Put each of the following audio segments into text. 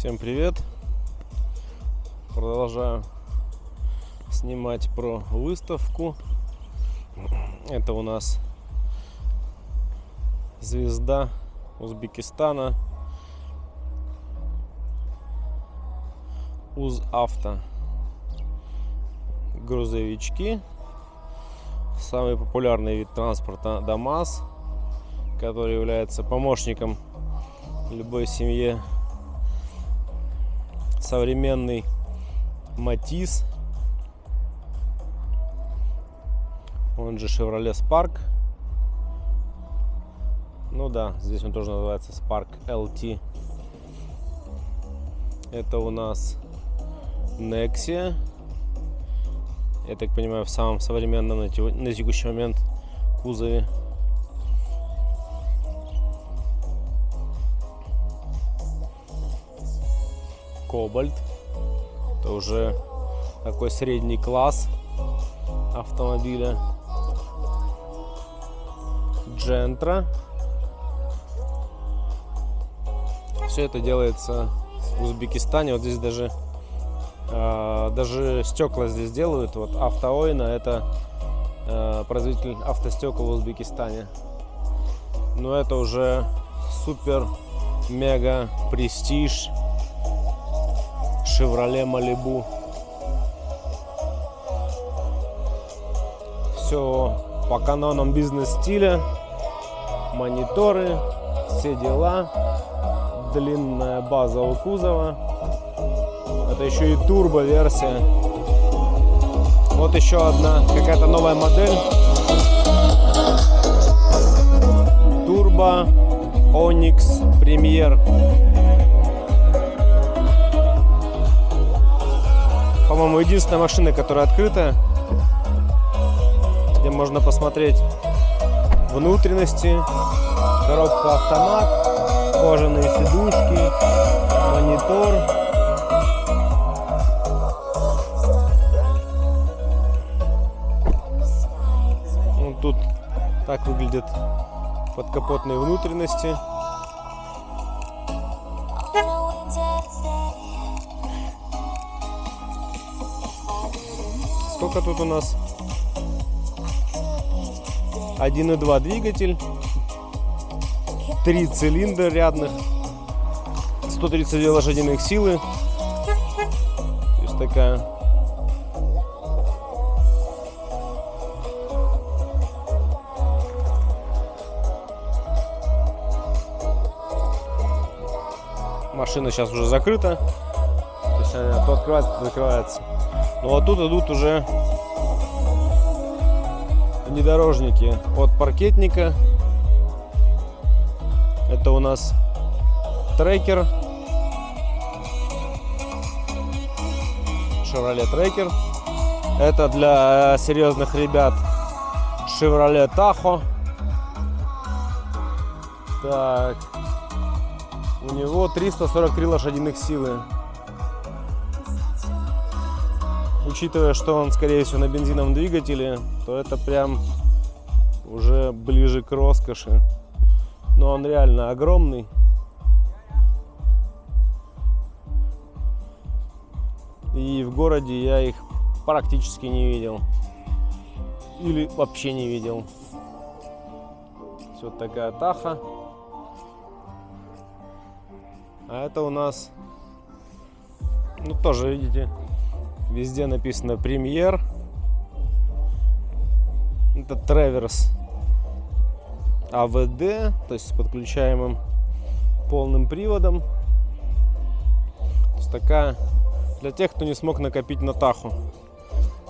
Всем привет! Продолжаю снимать про выставку. Это у нас звезда Узбекистана УзАвто. Грузовички. Самый популярный вид транспорта ДАМАЗ, который является помощником любой семье. Современный Матис, он же Chevrolet Spark. Ну да, здесь он тоже называется Spark LT. Это у нас Nexia. Я так понимаю, в самом современном на текущий момент кузове. Кобальт. Это уже такой средний класс автомобиля. Джентра. Все это делается в Узбекистане. Вот здесь даже стекла здесь делают. Вот Автоойна — это производитель автостекол в Узбекистане. Но это уже супер мега престиж. Chevrolet Malibu. Все по канонам бизнес-стиля. Мониторы, все дела. Длинная база у кузова. Это еще и турбо-версия. Вот еще одна какая-то новая модель. Turbo Onyx Premier. По-моему, единственная машина, которая открыта, где можно посмотреть внутренности. Коробка автомат, кожаные сидушки, монитор. Ну, тут так выглядят подкапотные внутренности. Сколько тут у нас? 1.2 двигатель, 3 цилиндра рядных, 132 лошадиных силы. То есть такая машина сейчас уже закрыта. То есть она то открывается, то закрывается. Ну а тут идут уже внедорожники от паркетника. Это у нас трекер. Chevrolet Tracker. Это для серьезных ребят Chevrolet Tahoe. Так. У него 343 лошадиных силы. Учитывая, что он, скорее всего, на бензиновом двигателе, то это прям уже ближе к роскоши. Но он реально огромный. И в городе я их практически не видел. Или вообще не видел. Вот такая Таха. А это у нас, ну тоже, видите, везде написано Premier. Это Traverse АВД, то есть с подключаемым полным приводом. То есть такая для тех, кто не смог накопить на Таху.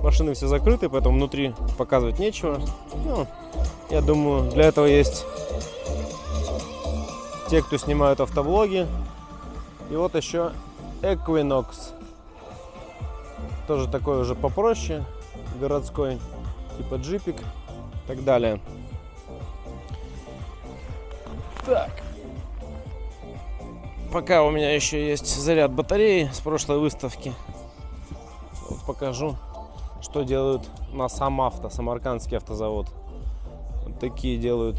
Машины все закрыты, поэтому внутри показывать нечего. Ну, я думаю, для этого есть те, кто снимают автоблоги. И вот еще Equinox. Тоже такой уже попроще, городской, типа джипик и так далее. Так. Пока у меня еще есть заряд батареи с прошлой выставки. Вот покажу, что делают на СамАвто, самаркандский автозавод. Вот такие делают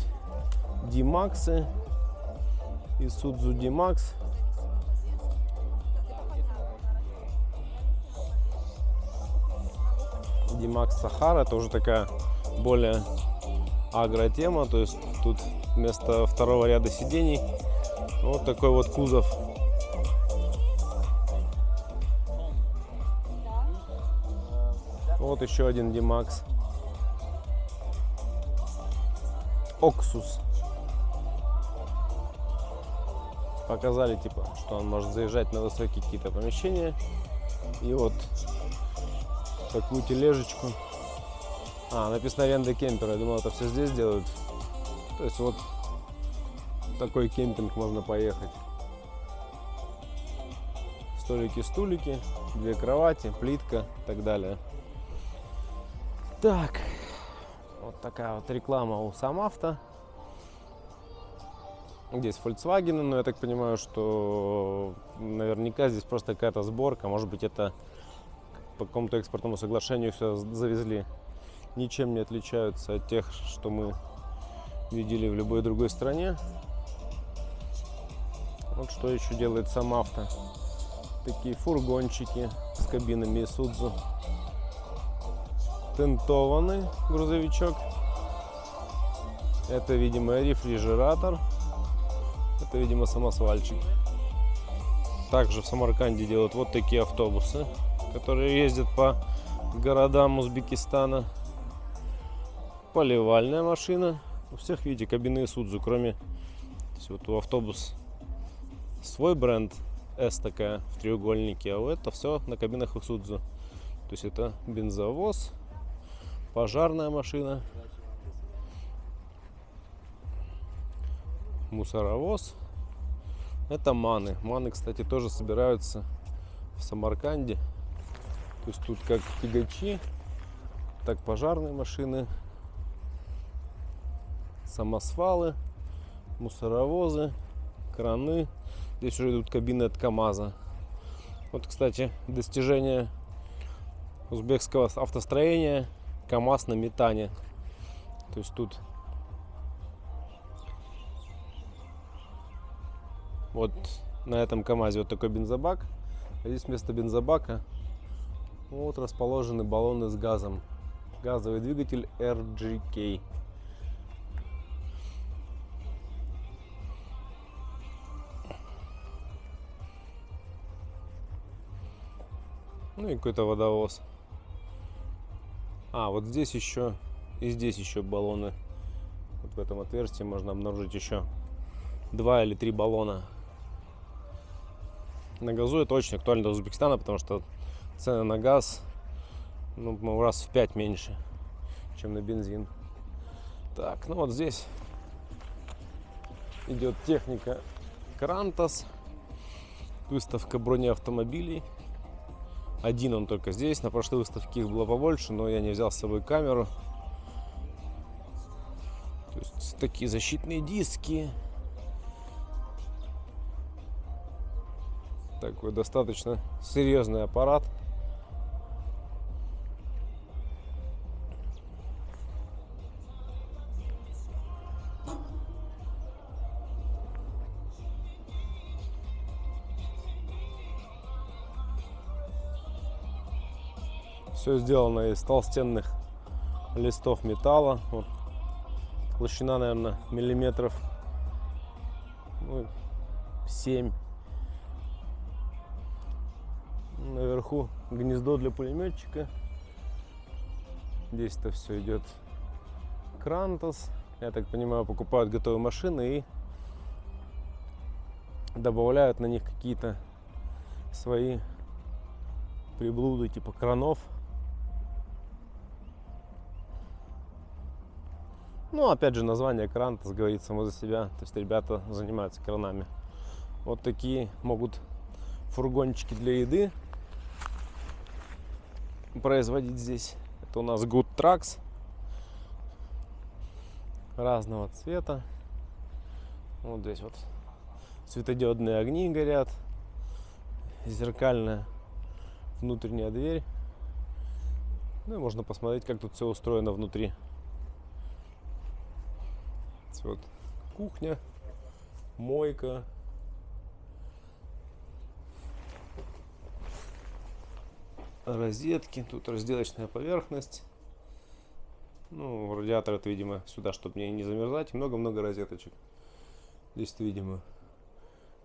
D-Max, Isuzu D-Max. D-Max Sahara, это уже такая более агро-тема, то есть тут вместо второго ряда сидений вот такой вот кузов. Вот еще один D-Max Oxus. Показали, типа, что он может заезжать на высокие какие-то помещения. И вот такую тележечку. Написано аренда кемпера. Я думал, это все здесь делают. То есть вот такой кемпинг можно поехать. Столики-стулики, 2 кровати, плитка и так далее. Так, вот такая вот реклама у Самавто. Здесь Volkswagen, но я так понимаю, что наверняка здесь просто какая-то сборка. Может быть, это по какому-то экспортному соглашению все завезли. Ничем не отличаются от тех, что мы видели в любой другой стране. Вот что еще делает Самавто. Такие фургончики с кабинами Isuzu. Тентованный грузовичок. Это, видимо, рефрижератор. Это, видимо, самосвальчик. Также в Самарканде делают вот такие автобусы, которые ездят по городам Узбекистана. Поливальная машина. У всех, видите, кабины Isuzu, кроме... Вот у автобус свой бренд, S такая в треугольнике, а это все на кабинах Isuzu. То есть это бензовоз, пожарная машина, мусоровоз. Это маны. Маны, кстати, тоже собираются в Самарканде. То есть тут как тягачи, так пожарные машины, самосвалы, мусоровозы, краны. Здесь уже идут кабины от КАМАЗа. Вот, кстати, достижение узбекского автостроения. КАМАЗ на метане. То есть тут вот на этом КАМАЗе вот такой бензобак. А здесь вместо бензобака вот расположены баллоны с газом. Газовый двигатель RGK. Ну и какой-то водовоз. Вот здесь еще и здесь еще баллоны. Вот в этом отверстии можно обнаружить еще 2 или 3 баллона. На газу это очень актуально для Узбекистана, потому что цены на газ раз в 5 меньше, чем на бензин. Так, ну вот здесь идет техника Крантас. Выставка бронеавтомобилей. Один он только здесь. На прошлой выставке их было побольше, но я не взял с собой камеру. То есть такие защитные диски. Такой достаточно серьезный аппарат. Все сделано из толстенных листов металла. Вот. Толщина, наверное, миллиметров 7. Наверху гнездо для пулеметчика. Здесь это все идет Крантас. Я так понимаю, покупают готовые машины и добавляют на них какие-то свои приблуды, типа кранов. Ну, опять же, название Крантас говорит само за себя. То есть ребята занимаются кранами. Вот такие могут фургончики для еды производить здесь. Это у нас Good Trucks. Разного цвета. Вот здесь вот светодиодные огни горят. Зеркальная внутренняя дверь. Ну и можно посмотреть, как тут все устроено внутри. Вот кухня, мойка. розетки. Тут разделочная поверхность. Ну, радиатор это, видимо, сюда, чтобы мне не замерзать. Много-много розеточек. Здесь, видимо,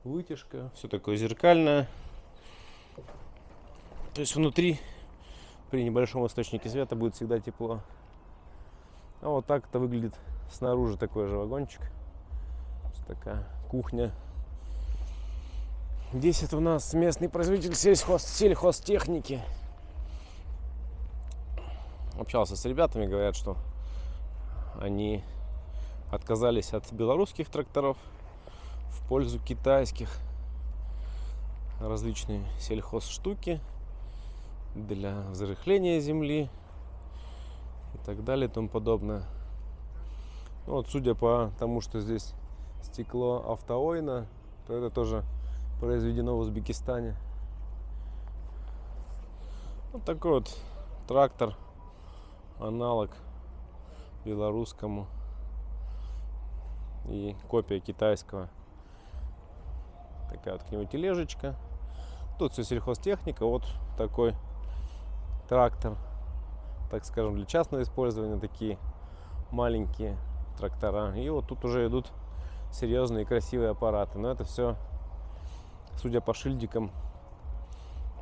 вытяжка. Все такое зеркальное. То есть внутри при небольшом источнике света будет всегда тепло. А вот так это выглядит снаружи, такой же вагончик. Такая кухня. Здесь это у нас местный производитель сельхозтехники. Общался с ребятами, говорят, что они отказались от белорусских тракторов в пользу китайских. Различные сельхозштуки для взрыхления земли и так далее и тому подобное. Ну, вот, судя по тому, что здесь стекло Автоойна, то это тоже произведено в Узбекистане. Вот такой вот трактор, аналог белорусскому и копия китайского. Такая вот к нему тележечка. Тут все сельхозтехника. Вот такой трактор, так скажем, для частного использования, такие маленькие трактора. И вот тут уже идут серьезные и красивые аппараты. Но это все, судя по шильдикам,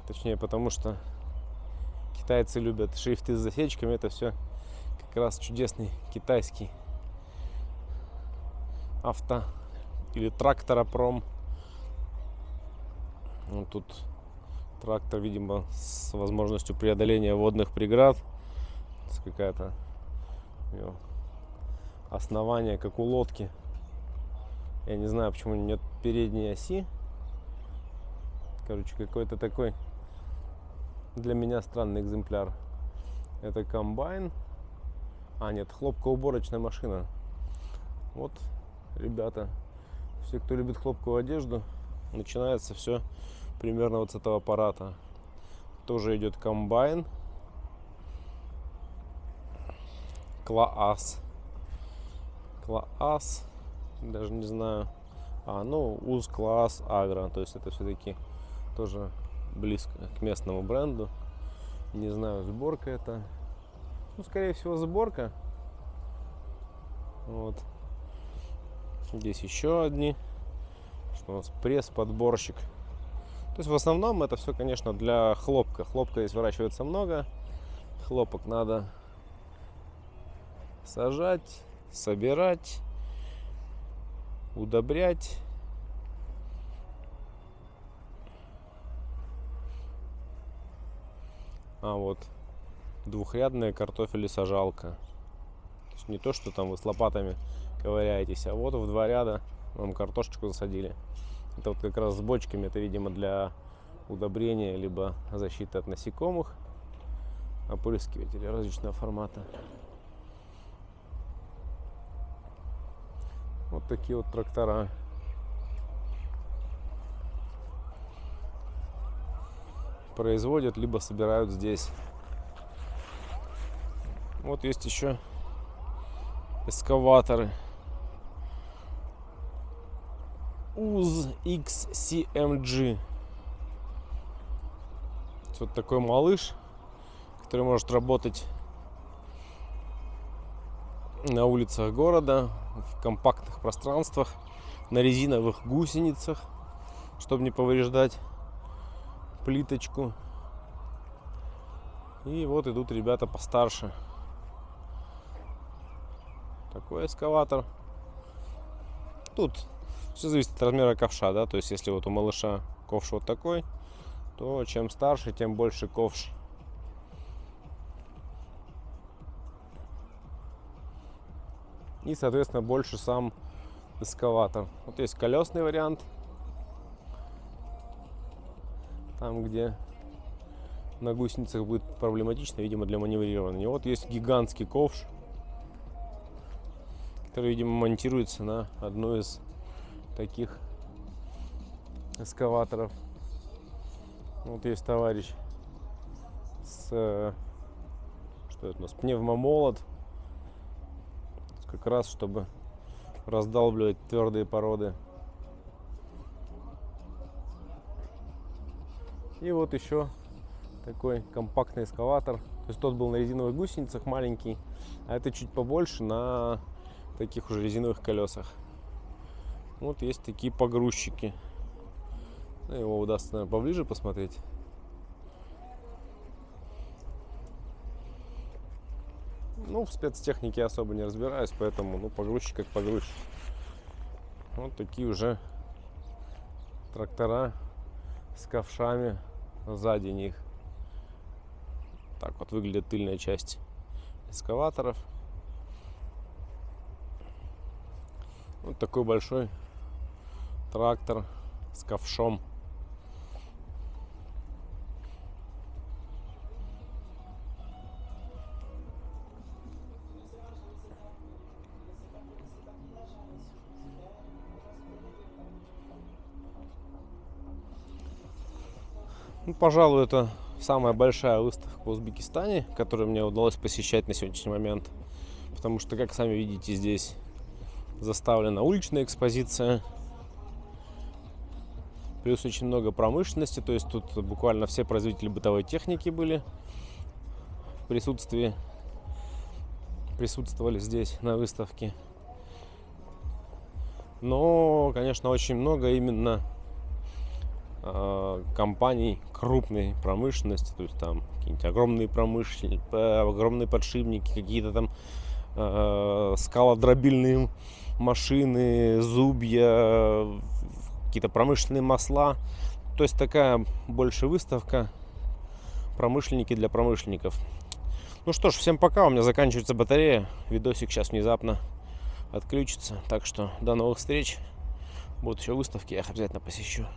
точнее потому что китайцы любят шрифты с засечками, это все как раз чудесный китайский авто или тракторопром. Вот тут трактор, видимо, с возможностью преодоления водных преград. Какая-то основание, как у лодки. Я не знаю, почему нет передней оси. Короче, какой-то такой для меня странный экземпляр. Это комбайн. А, нет, хлопкоуборочная машина. Вот, ребята, все, кто любит хлопковую одежду, начинается все примерно вот с этого аппарата. Тоже идет комбайн. Клаас. Клаас. Даже не знаю. Ну, УЗ Клаас Агро. То есть это все-таки тоже близко к местному бренду. Не знаю, сборка это. Ну, скорее всего, сборка. Вот. Здесь еще одни. Что у нас? Пресс-подборщик. То есть в основном это все, конечно, для хлопка. Хлопка здесь выращивается много. Хлопок надо сажать, собирать, удобрять. А вот двухрядная картофелесажалка. То есть не то, что там вы с лопатами ковыряетесь, а вот в 2 ряда вам картошечку засадили. Это вот как раз с бочками, это, видимо, для удобрения либо защиты от насекомых. Опрыскиватели различного формата. Вот такие вот трактора. Производят либо собирают здесь. Вот есть еще экскаваторы. УЗ XCMG. Вот такой малыш, который может работать на улицах города, в компактных пространствах, на резиновых гусеницах, чтобы не повреждать плиточку. И вот идут ребята постарше. Такой экскаватор. Тут все зависит от размера ковша, да, то есть если вот у малыша ковш вот такой, то чем старше, тем больше ковш. И, соответственно, больше сам экскаватор. Вот есть колесный вариант. Там, где на гусеницах будет проблематично, видимо, для маневрирования. И вот есть гигантский ковш, который, видимо, монтируется на одну из таких экскаваторов. Вот есть товарищ с, что это у нас, пневмомолот, как раз чтобы раздалбливать твердые породы. И вот еще Такой компактный эскаватор. То есть тот был на резиновых гусеницах маленький, а это чуть побольше на таких уже резиновых колесах. Вот есть такие погрузчики. Его удастся, наверное, поближе посмотреть. Ну, в спецтехнике особо не разбираюсь, поэтому, ну, погрузчик как погрузчик. Вот такие уже трактора с ковшами сзади них. Так вот выглядит тыльная часть экскаваторов. Вот такой большой трактор с ковшом. Ну, пожалуй, это самая большая выставка в Узбекистане, которую мне удалось посещать на сегодняшний момент. Потому что, как сами видите, здесь заставлена уличная экспозиция. Плюс очень много промышленности. То есть тут буквально все производители бытовой техники были в присутствии. Присутствовали здесь на выставке. Но, конечно, очень много именно компаний крупной промышленности, то есть там какие-нибудь огромные огромные подшипники, какие-то там скалодробильные машины, зубья, какие-то промышленные масла. То есть такая больше выставка промышленники для промышленников. Ну что ж, всем пока, у меня заканчивается батарея, видосик сейчас внезапно отключится, так что до новых встреч, будут еще выставки, я их обязательно посещу.